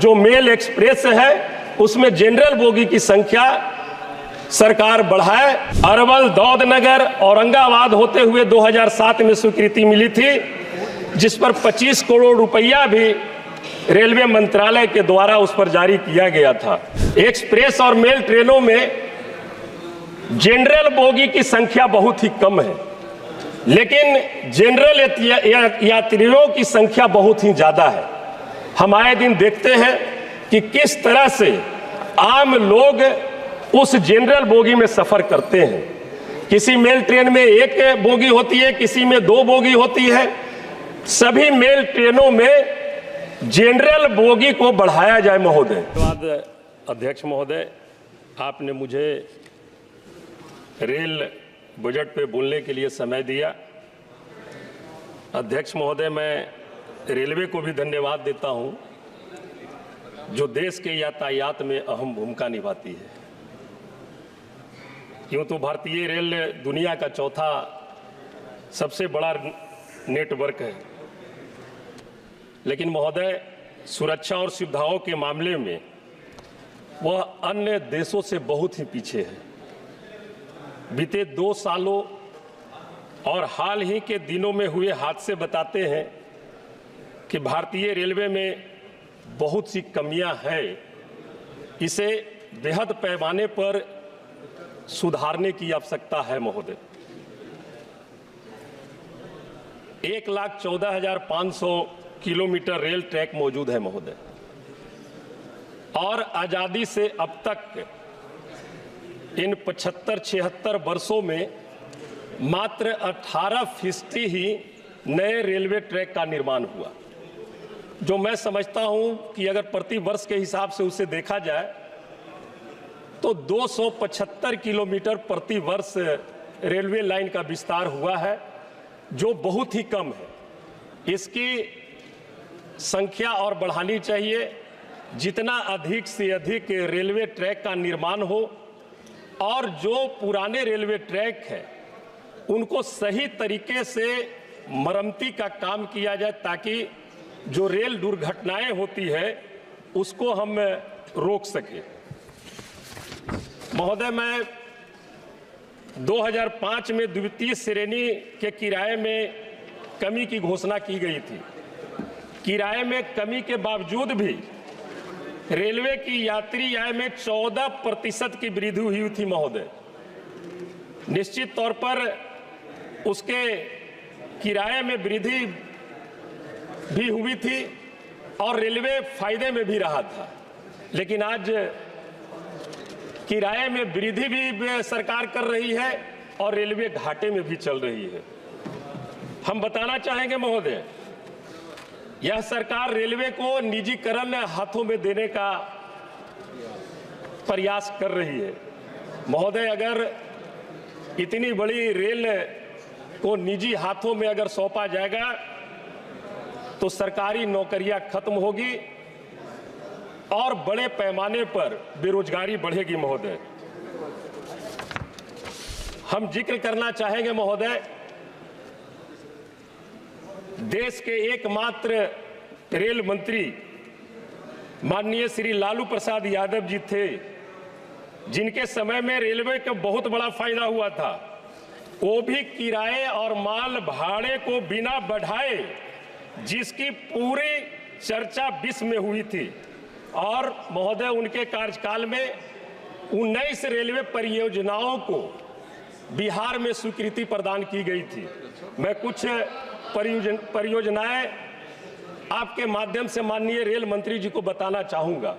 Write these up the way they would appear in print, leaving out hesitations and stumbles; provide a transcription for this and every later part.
जो mail express है उसमें जनरल बोगी की संख्या सरकार बढ़ाए। अरवल, दौदनगर, औरंगाबाद होते हुए 2007 में स्वीकृति मिली थी, जिस पर 25 करोड़ रुपया भी रेलवे मंत्रालय के द्वारा उस पर जारी किया गया था। एक्सप्रेस और मेल ट्रेनों में जनरल बोगी की संख्या बहुत ही कम है, लेकिन जनरल यात्रियों की संख्या बहुत ही ज्यादा है। हम आए दिन देखते हैं कि किस तरह से आम लोग उस जनरल बोगी में सफर करते हैं। किसी मेल ट्रेन में एक बोगी होती है, किसी में 2 बोगी होती है। सभी मेल ट्रेनों में जनरल बोगी को बढ़ाया जाए महोदय। धन्यवाद अध्यक्ष महोदय, आपने मुझे रेल बजट पे बोलने के लिए समय दिया। अध्यक्ष महोदय, मैं रेलवे को भी धन्यवाद देता हूं, जो देश के यातायात में अहम भूमिका निभाती है। यूं तो भारतीय रेल दुनिया का चौथा सबसे बड़ा नेटवर्क है, लेकिन महोदय सुरक्षा और सुविधाओं के मामले में वह अन्य देशों से बहुत ही पीछे है। बीते 2 सालों और हाल ही के दिनों में हुए हादसे बताते हैं कि भारतीय रेलवे में बहुत सी कमियां हैं। इसे बेहद पैमाने पर सुधारने की आवश्यकता है महोदय। 1,14,500 किलोमीटर रेल ट्रैक मौजूद है महोदय, और आजादी से अब तक इन 75-76 वर्षों में मात्र 18% ही नए रेलवे ट्रैक का निर्माण हुआ, जो मैं समझता हूं कि अगर प्रति वर्ष के हिसाब से उसे देखा जाए तो 275 किलोमीटर प्रति वर्ष रेलवे लाइन का विस्तार हुआ है, जो बहुत ही कम है। इसकी संख्या और बढ़ानी चाहिए। जितना अधिक से अधिक रेलवे ट्रैक का निर्माण हो और जो पुराने रेलवे ट्रैक है उनको सही तरीके से मरम्मती का काम किया जाए, ताकि जो रेल दुर्घटनाएं होती है उसको हम रोक सके। महोदय, मैं 2005 में द्वितीय श्रेणी के किराए में कमी की घोषणा की गई थी। किराए में कमी के बावजूद भी रेलवे की यात्री आय में 14% की वृद्धि हुई थी महोदय। निश्चित तौर पर उसके किराए में वृद्धि भी हुई थी और रेलवे फायदे में भी रहा था, लेकिन आज किराए में वृद्धि भी सरकार कर रही है और रेलवे घाटे में भी चल रही है। हम बताना चाहेंगे महोदय, यह सरकार रेलवे को निजीकरण हाथों में देने का प्रयास कर रही है। महोदय, अगर इतनी बड़ी रेल को निजी हाथों में अगर सौंपा जाएगा तो सरकारी नौकरियां खत्म होगी और बड़े पैमाने पर बेरोजगारी बढ़ेगी महोदय। हम जिक्र करना चाहेंगे महोदय, देश के एकमात्र रेल मंत्री माननीय श्री लालू प्रसाद यादव जी थे, जिनके समय में रेलवे का बहुत बड़ा फायदा हुआ था। वो भी किराए और माल भाड़े को बिना बढ़ाए, जिसकी पूरी चर्चा विश्व में हुई थी, और महोदय उनके कार्यकाल में 19 रेलवे परियोजनाओं को बिहार में स्वीकृति प्रदान की गई थी। मैं कुछ परियोजनाएं आपके माध्यम से माननीय रेल मंत्री जी को बताना चाहूंगा।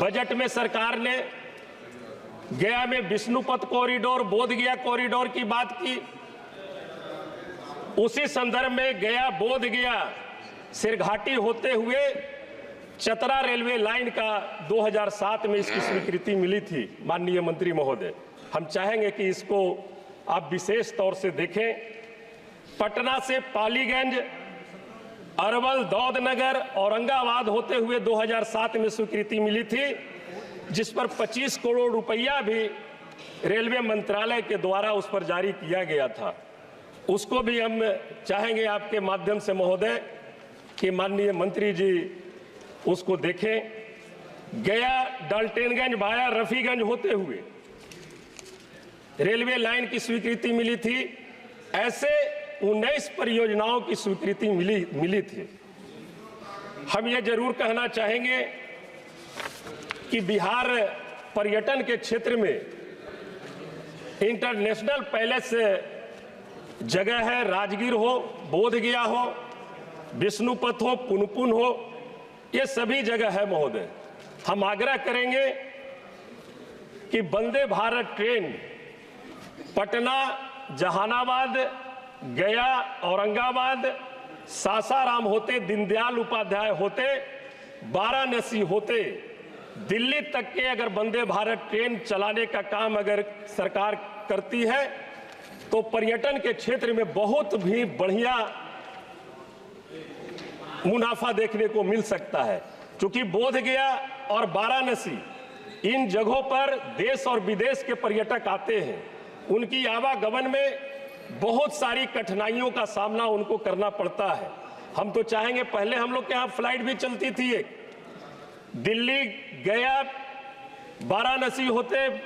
बजट में सरकार ने गया में विष्णुपथ कॉरिडोर, बोधगया कॉरिडोर की बात की। उसी संदर्भ में गया बोधगया सिरघाटी होते हुए चतरा रेलवे लाइन का 2007 में इसकी स्वीकृति मिली थी माननीय मंत्री महोदय। हम चाहेंगे कि इसको आप विशेष तौर से देखें। पटना से पालीगंज, अरवल, दौदनगर, औरंगाबाद होते हुए 2007 में स्वीकृति मिली थी, जिस पर 25 करोड़ रुपया भी रेलवे मंत्रालय के द्वारा उस पर जारी किया गया था। उसको भी हम चाहेंगे आपके माध्यम से महोदय कि माननीय मंत्री जी उसको देखें। गया डाल्टनगंज वाया रफीगंज होते हुए रेलवे लाइन की स्वीकृति मिली थी। ऐसे 19 परियोजनाओं की स्वीकृति मिली थी। हम ये जरूर कहना चाहेंगे कि बिहार पर्यटन के क्षेत्र में इंटरनेशनल पैलेस जगह है। राजगीर हो, बोधगया हो, विष्णुपथ हो, पुनपुन हो, ये सभी जगह है महोदय। हम आग्रह करेंगे कि वंदे भारत ट्रेन पटना, जहानाबाद, गया, औरंगाबाद, सासाराम होते, दीनदयाल उपाध्याय होते, वाराणसी होते, दिल्ली तक के अगर वंदे भारत ट्रेन चलाने का काम अगर सरकार करती है तो पर्यटन के क्षेत्र में बहुत भी बढ़िया मुनाफा देखने को मिल सकता है। क्योंकि बोधगया और वाराणसी इन जगहों पर देश और विदेश के पर्यटक आते हैं। उनकी आवागमन में बहुत सारी कठिनाइयों का सामना उनको करना पड़ता है। हम तो चाहेंगे, पहले हम लोग के यहाँ फ्लाइट भी चलती थी, एक दिल्ली गया वाराणसी होते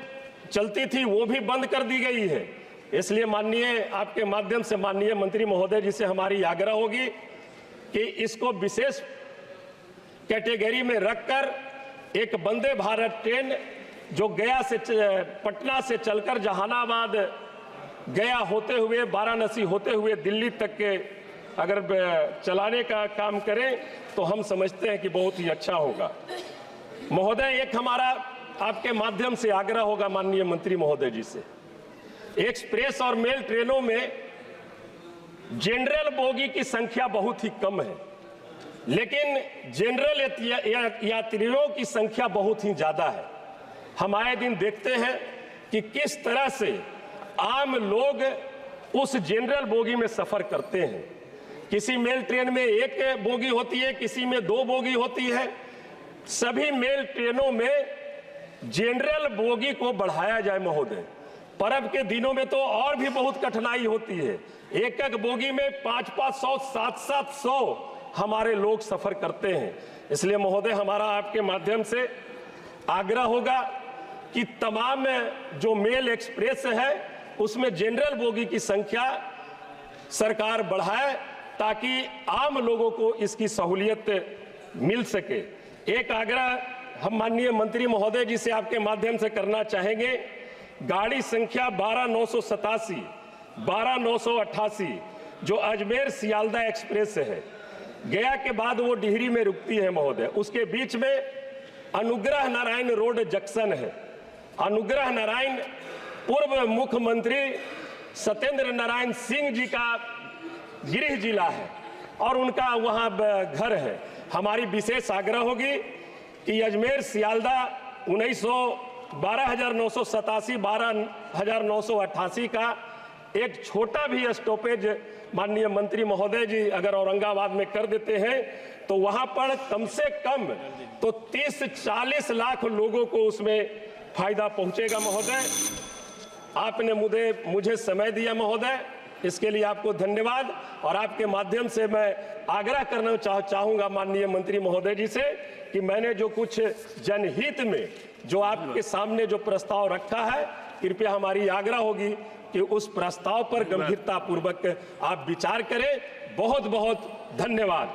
चलती थी, वो भी बंद कर दी गई है। इसलिए माननीय, आपके माध्यम से माननीय मंत्री महोदय जी से हमारी आग्रह होगी कि इसको विशेष कैटेगरी में रखकर एक वंदे भारत ट्रेन जो गया से पटना से चलकर जहानाबाद, गया होते हुए, वाराणसी होते हुए दिल्ली तक के अगर चलाने का काम करें तो हम समझते हैं कि बहुत ही अच्छा होगा। महोदय, एक हमारा आपके माध्यम से आग्रह होगा माननीय मंत्री महोदय जी से, एक्सप्रेस और मेल ट्रेनों में जनरल बोगी की संख्या बहुत ही कम है, लेकिन जनरल यात्रियों की संख्या बहुत ही ज्यादा है। हम आए दिन देखते हैं कि किस तरह से आम लोग उस जनरल बोगी में सफर करते हैं। किसी मेल ट्रेन में एक बोगी होती है, किसी में 2 बोगी होती है। सभी मेल ट्रेनों में जनरल बोगी को बढ़ाया जाए महोदय। पर्व के दिनों में तो और भी बहुत कठिनाई होती है। एक एक बोगी में 500-500, 700 हमारे लोग सफर करते हैं। इसलिए महोदय, हमारा आपके माध्यम से आग्रह होगा कि तमाम जो मेल एक्सप्रेस है उसमें जनरल बोगी की संख्या सरकार बढ़ाए ताकि आम लोगों को इसकी सहूलियत मिल सके। एक आग्रह हम माननीय मंत्री महोदय जी से आपके माध्यम से करना चाहेंगे। गाड़ी संख्या 12987, 12988 जो अजमेर सियालदा एक्सप्रेस है, गया के बाद वो डिहरी में रुकती है महोदय। उसके बीच में अनुग्रह नारायण रोड जंक्शन है। अनुग्रह नारायण पूर्व मुख्यमंत्री सत्येंद्र नारायण सिंह जी का गृह जिला है और उनका वहां घर है। हमारी विशेष आग्रह होगी कि अजमेर सियालदा 12987, 12988 का एक छोटा भी स्टॉपेज माननीय मंत्री महोदय जी अगर औरंगाबाद में कर देते हैं तो वहां पर कम से कम तो 30-40 लाख लोगों को उसमें फायदा पहुंचेगा। महोदय, आपने मुझे समय दिया महोदय, इसके लिए आपको धन्यवाद। और आपके माध्यम से मैं आग्रह करना चाहूंगा माननीय मंत्री महोदय जी से कि मैंने जो कुछ जनहित में जो आपके सामने जो प्रस्ताव रखा है, कृपया हमारी आग्रह होगी कि उस प्रस्ताव पर गंभीरता पूर्वक आप विचार करें। बहुत बहुत धन्यवाद।